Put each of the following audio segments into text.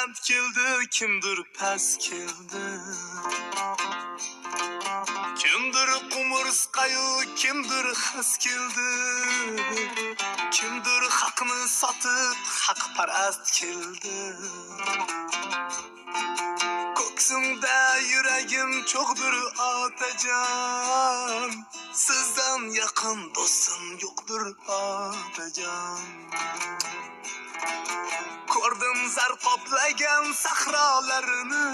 baland keldi, kimdir past keldi. Kimdir qumursqayu, kimdir xas keldi. Kimdir haqni sotib, haqparast keldi. Ko'ksimda yuragim cho'g'dir otajon. Sizdan yaqin do'stim yo'qdir otajon. Ko'rdim zar qoplagan sahrolarini.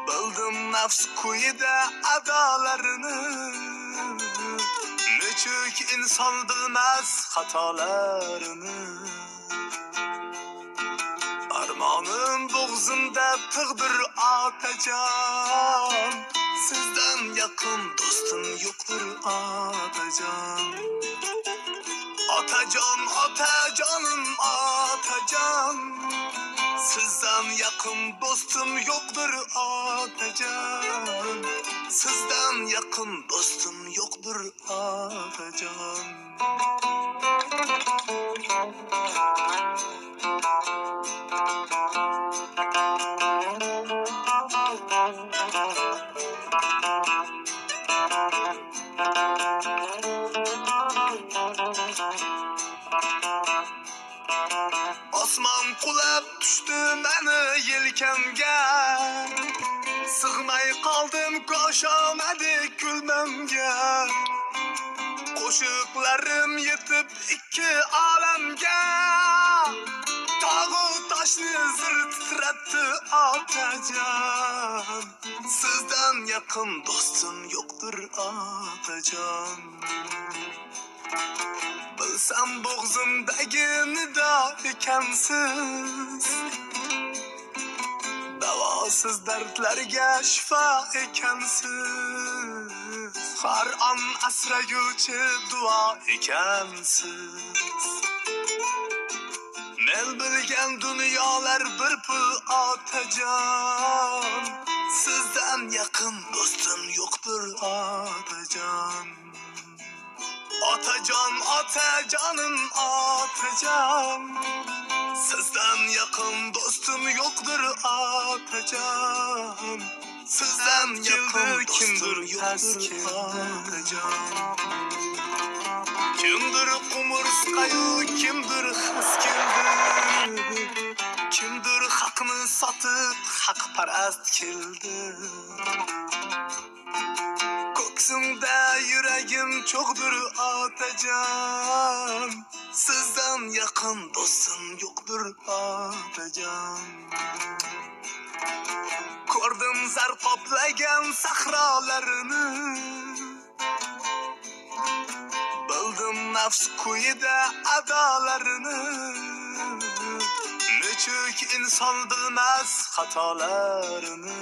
Bildim nafs kuyida adolarini. Nechuk inson bilmas xatolarini. Armonim bo'g'zimda tig'dir otajon. Sizdan yaqin do'stim yo'qdir otajon. Otajon, otajonim otajon. Sizdan yaqin do'stim yo'qdir otajon. Sizdan yaqin do'stim yo'qdir otajon. Osmon qulab tushdi meni yelkamga. Sig'may qoldim ko'shamadi kulmamga. Qo'shiqlarim yetib ikki olamga. Tog'u toshni zir titratdi otajon. Sizdan yaqin do'stim yo'qdir otajon. Bilsam bo'g'zimdagi nido ekansiz. Davosiz dardlarga shifo ekansiz. Har on asraguvchi duo ekansiz. Men bilgan dunyolar bir pul otajon. Sizdan yaqin do'stim yo'qdir otajon. Otajon, otajonim otajon. Sizdan yaqin do'stim yo'qdir otajon. Sizdan yaqin kimdir yo'qdir otajon. Kimdir qumursqayu, kimdir xas keldi. Kimdir haqni sotib, haqparast keldi. Ko'ksimda yuragim cho'g'dir otajon. Sizdan yaqin do'stim yo'qdir otajon. Ko'rdim zar qoplagan sahrolarini. Bildim nafs kuyida adolarini. Nechuk inson bilmas xatolarini.